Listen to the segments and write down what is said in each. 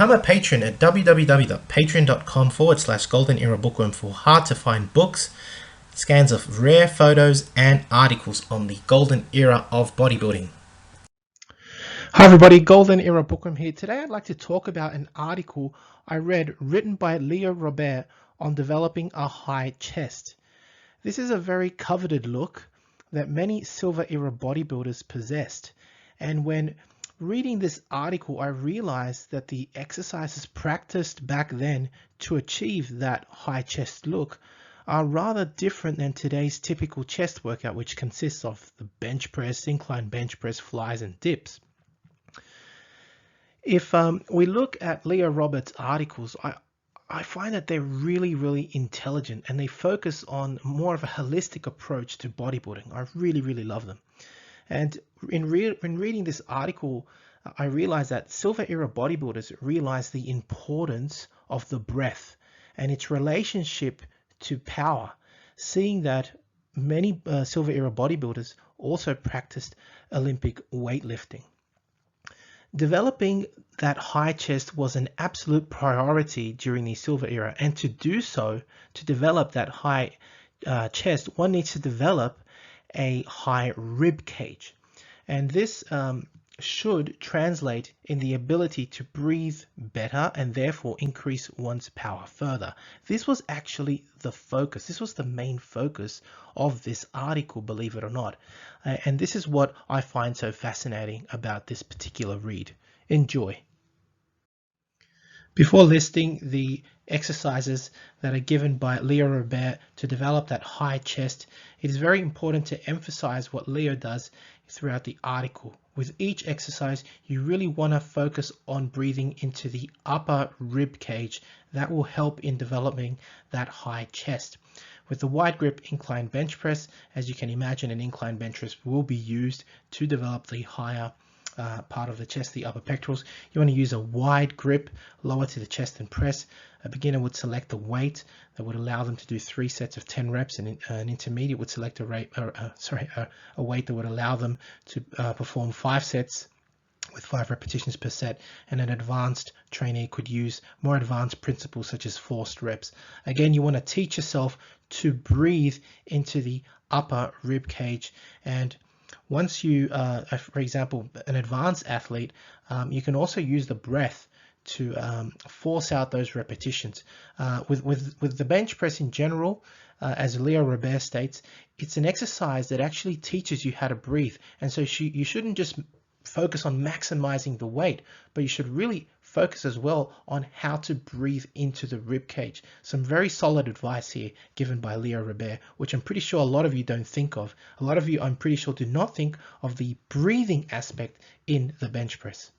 Become a patron at www.patreon.com/Golden Era Bookworm for hard to find books, scans of rare photos, and articles on the golden era of bodybuilding. Hi everybody, Golden Era Bookworm here. Today I'd like to talk about an article I read written by Leo Robert on developing a high chest. This is a very coveted look that many silver era bodybuilders possessed, and when reading this article I realized that the exercises practiced back then to achieve that high chest look are rather different than today's typical chest workout, which consists of the bench press, incline bench press, flies and dips. If we look at Leo Roberts' articles, I find that they're really intelligent and they focus on more of a holistic approach to bodybuilding. I really love them. And in reading this article, I realized that silver era bodybuilders realized the importance of the breath and its relationship to power, seeing that many silver era bodybuilders also practiced Olympic weightlifting. Developing that high chest was an absolute priority during the silver era, and to do so, to develop that high chest, one needs to develop a high rib cage, and this should translate in the ability to breathe better and therefore increase one's power further. This was actually the focus. This was the main focus of this article, believe it or not. And this is what I find so fascinating about this particular read. Enjoy. Before listing the exercises that are given by Leo Robert to develop that high chest, it is very important to emphasize what Leo does throughout the article. With each exercise, you really want to focus on breathing into the upper rib cage. That will help in developing that high chest. With the wide grip incline bench press, as you can imagine, an incline bench press will be used to develop the higher part of the chest, the upper pectorals. You want to use a wide grip, lower to the chest and press. A beginner would select the weight that would allow them to do 3 sets of 10 reps, and an intermediate would select a weight that would allow them to perform 5 sets with 5 repetitions per set, and an advanced trainee could use more advanced principles such as forced reps. Again, you want to teach yourself to breathe into the upper rib cage, and once you, for example, an advanced athlete, you can also use the breath to force out those repetitions. With the bench press in general, as Leo Robert states, it's an exercise that actually teaches you how to breathe. And so you shouldn't just focus on maximizing the weight, but you should really focus as well on how to breathe into the rib cage. Some very solid advice here given by Leo Robert, which I'm pretty sure a lot of you don't think of. A lot of you, I'm pretty sure, do not think of the breathing aspect in the bench press.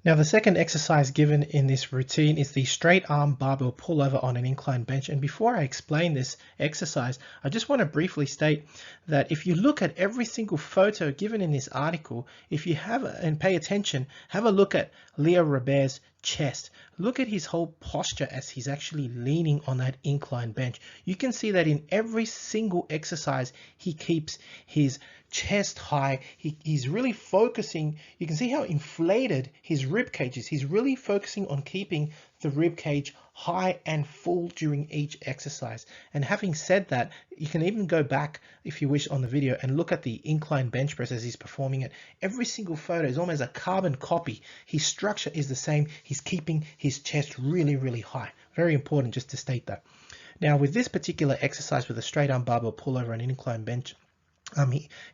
Now, the second exercise given in this routine is the straight arm barbell pullover on an incline bench. And before I explain this exercise, I just want to briefly state that if you look at every single photo given in this article, if you have and pay attention, have a look at Leo Robert's chest. Look at his whole posture as he's actually leaning on that incline bench. You can see that in every single exercise, he keeps his chest high. He's really focusing. You can see how inflated his rib cage is. He's really focusing on keeping the rib cage high and full during each exercise. And having said that, you can even go back, if you wish, on the video and look at the incline bench press as he's performing it. Every single photo is almost a carbon copy. His structure is the same. He's keeping his chest really high. Very important just to state that. Now, with this particular exercise with a straight arm barbell pullover and an incline bench,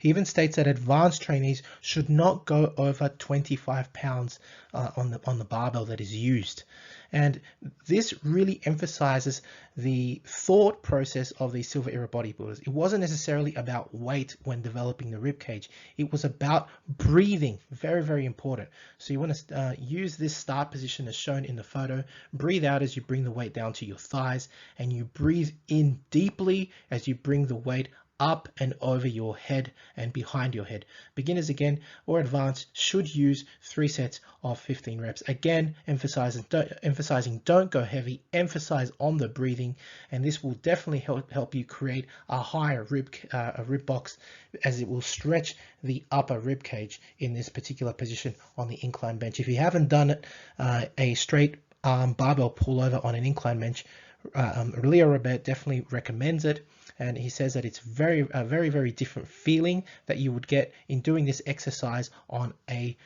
he even states that advanced trainees should not go over 25 pounds on the barbell that is used. And this really emphasizes the thought process of the silver era bodybuilders. It wasn't necessarily about weight when developing the rib cage. It was about breathing. Very important. So you want to use this start position as shown in the photo. Breathe out as you bring the weight down to your thighs, and you breathe in deeply as you bring the weight up and over your head and behind your head. Beginners again or advanced should use 3 sets of 15 reps. Again, emphasizing don't go heavy, emphasize on the breathing, and this will definitely help you create a higher rib box, as it will stretch the upper rib cage in this particular position on the incline bench. If you haven't done it, a straight arm barbell pullover on an incline bench, Leo Robert definitely recommends it, and he says that it's a very different feeling that you would get in doing this exercise on a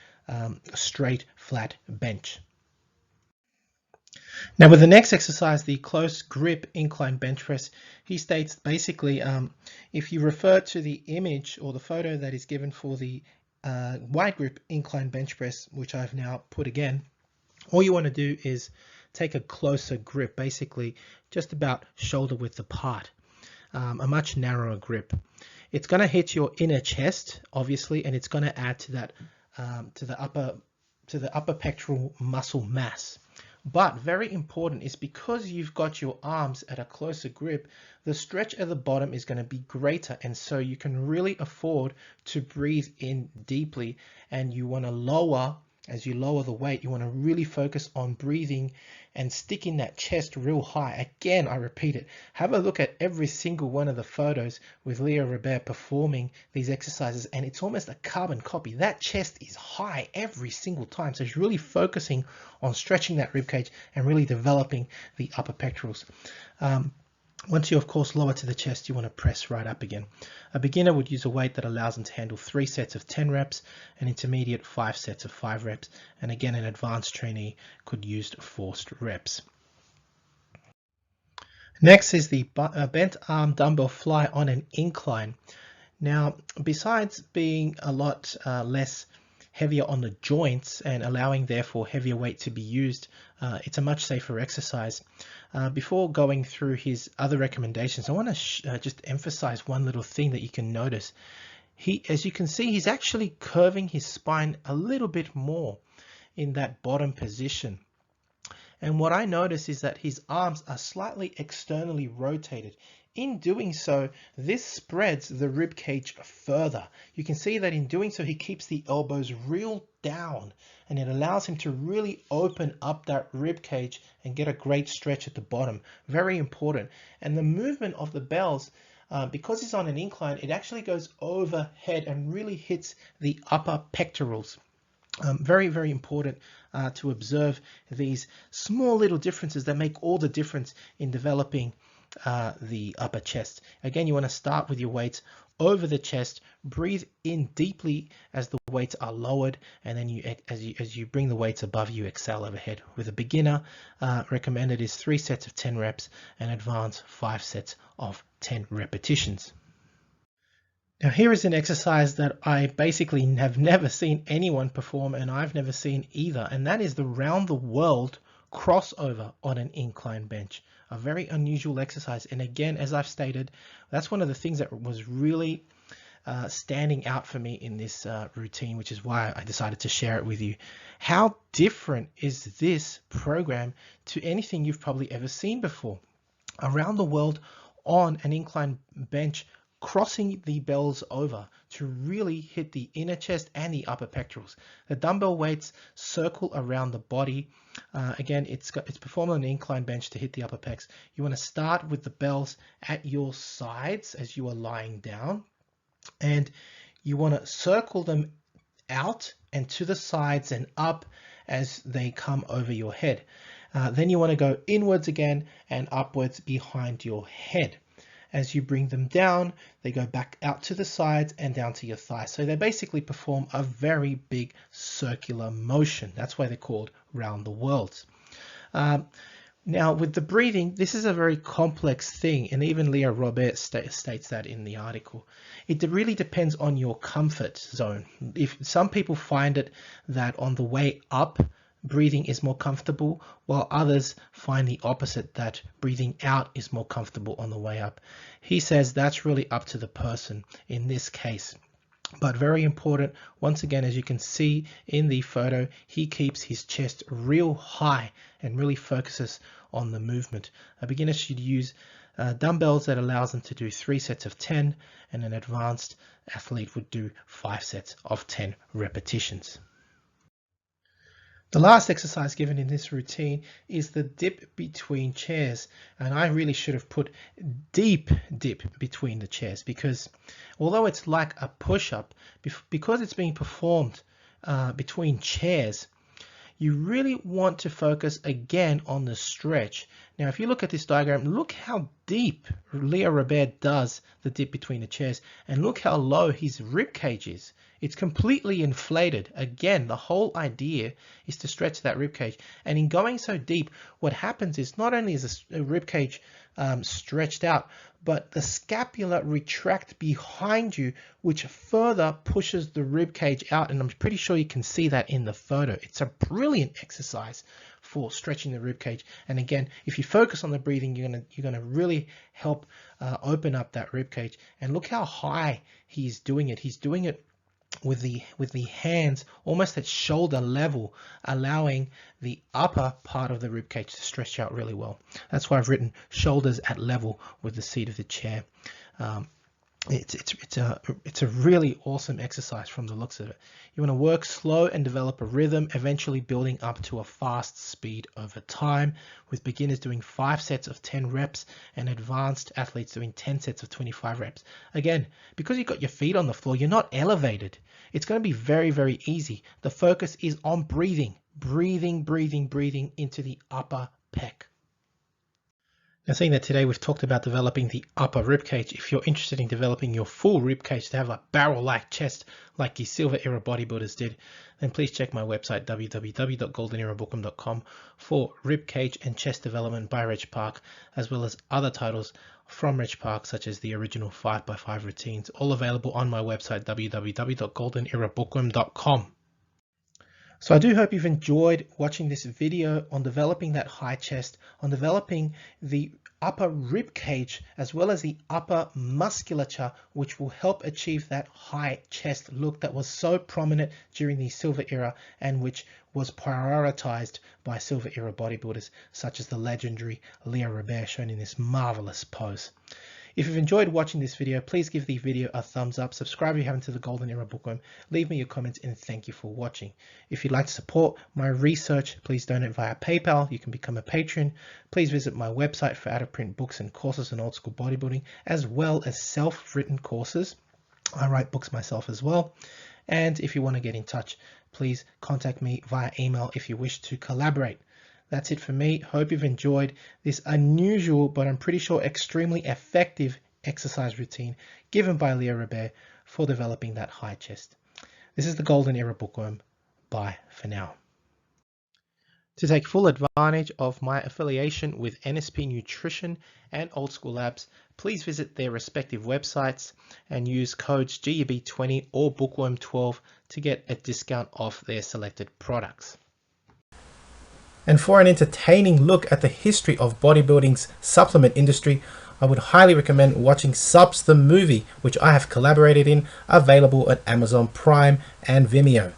straight flat bench. Now with the next exercise, the close grip incline bench press, he states basically if you refer to the image or the photo that is given for the wide grip incline bench press, which I've now put again, all you want to do is take a closer grip, basically just about shoulder width apart, a much narrower grip. It's going to hit your inner chest, obviously, and it's going to add to that to the upper pectoral muscle mass. But very important is because you've got your arms at a closer grip, the stretch at the bottom is going to be greater, and so you can really afford to breathe in deeply, and you want to lower. As you lower the weight, you want to really focus on breathing and sticking that chest real high. Again, I repeat it. Have a look at every single one of the photos with Leo Robert performing these exercises, and it's almost a carbon copy. That chest is high every single time. So he's really focusing on stretching that rib cage and really developing the upper pectorals. Once you, of course, lower to the chest, you want to press right up again. A beginner would use a weight that allows them to handle 3 sets of 10 reps, an intermediate 5 sets of 5 reps, and again, an advanced trainee could use forced reps. Next is the bent arm dumbbell fly on an incline. Now, besides being a lot less heavier on the joints and allowing therefore heavier weight to be used, it's a much safer exercise. Before going through his other recommendations, I want to just emphasize one little thing that you can notice. As you can see, he's actually curving his spine a little bit more in that bottom position. And what I notice is that his arms are slightly externally rotated. In doing so, this spreads the rib cage further. You can see that in doing so, he keeps the elbows real down, and it allows him to really open up that rib cage and get a great stretch at the bottom. Very important. And the movement of the bells, because he's on an incline, it actually goes overhead and really hits the upper pectorals. Very important to observe these small little differences that make all the difference in developing the upper chest. Again, you want to start with your weights over the chest, breathe in deeply as the weights are lowered, and then as you bring the weights above, you exhale overhead. With a beginner, recommended is 3 sets of 10 reps and advanced 5 sets of 10 repetitions. Now here is an exercise that I basically have never seen anyone perform, and I've never seen either, and that is the round the world crossover on an incline bench. A very unusual exercise, and again, as I've stated, that's one of the things that was really standing out for me in this routine, which is why I decided to share it with you. How different is this program to anything you've probably ever seen before? Around the world on an incline bench, crossing the bells over to really hit the inner chest and the upper pectorals. The dumbbell weights circle around the body. Again, it's performed on an incline bench to hit the upper pecs. You want to start with the bells at your sides as you are lying down, and you want to circle them out and to the sides and up as they come over your head. Then you want to go inwards again and upwards behind your head. As you bring them down, they go back out to the sides and down to your thighs. So they basically perform a very big circular motion. That's why they're called round the worlds. Now with the breathing, this is a very complex thing, and even Leo Robert states that in the article. It really depends on your comfort zone. If some people find it that on the way up, breathing is more comfortable, while others find the opposite, that breathing out is more comfortable on the way up. He says that's really up to the person in this case. But very important, once again, as you can see in the photo, he keeps his chest real high and really focuses on the movement. A beginner should use dumbbells that allows them to do 3 sets of 10, and an advanced athlete would do 5 sets of 10 repetitions. The last exercise given in this routine is the dip between chairs, and I really should have put deep dip between the chairs, because although it's like a push-up, because it's being performed between chairs, you really want to focus again on the stretch. Now, if you look at this diagram, look how deep Leo Robert does the dip between the chairs, and look how low his rib cage is. It's completely inflated. Again, the whole idea is to stretch that rib cage. And in going so deep, what happens is not only is the rib cage stretched out, but the scapula retracts behind you, which further pushes the rib cage out. And I'm pretty sure you can see that in the photo. It's a brilliant exercise for stretching the rib cage. And again, if you focus on the breathing, you're gonna really help open up that rib cage. And look how high he's doing it. He's doing it with the hands almost at shoulder level, allowing the upper part of the rib cage to stretch out really well. That's why I've written shoulders at level with the seat of the chair. It's a really awesome exercise from the looks of it. You want to work slow and develop a rhythm, eventually building up to a fast speed over time, with beginners doing 5 sets of 10 reps and advanced athletes doing 10 sets of 25 reps. Again, because you've got your feet on the floor, you're not elevated. It's going to be very, very easy. The focus is on breathing, breathing, breathing, breathing into the upper pec. Now, seeing that today we've talked about developing the upper rib cage, if you're interested in developing your full rib cage to have a barrel-like chest like the Silver Era bodybuilders did, then please check my website www.goldenerabookham.com for rib cage and chest development by Reg Park, as well as other titles from Reg Park, such as the original 5x5 routines, all available on my website www.goldenerabookham.com. So I do hope you've enjoyed watching this video on developing that high chest, on developing the upper rib cage, as well as the upper musculature, which will help achieve that high chest look that was so prominent during the Silver Era and which was prioritized by Silver Era bodybuilders such as the legendary Leo Robert, shown in this marvelous pose. If you've enjoyed watching this video, please give the video a thumbs up, subscribe if you haven't to the Golden Era Bookworm, leave me your comments, and thank you for watching. If you'd like to support my research, please donate via PayPal. You can become a patron. Please visit my website for out-of-print books and courses on old school bodybuilding, as well as self-written courses. I write books myself as well. And if you want to get in touch, please contact me via email if you wish to collaborate. That's it for me. Hope you've enjoyed this unusual, but I'm pretty sure extremely effective exercise routine given by Leo Robert for developing that high chest. This is the Golden Era Bookworm. Bye for now. To take full advantage of my affiliation with NSP Nutrition and Old School Labs, please visit their respective websites and use codes GUB20 or Bookworm12 to get a discount off their selected products. And for an entertaining look at the history of bodybuilding's supplement industry, I would highly recommend watching Subs the Movie, which I have collaborated in, available at Amazon Prime and Vimeo.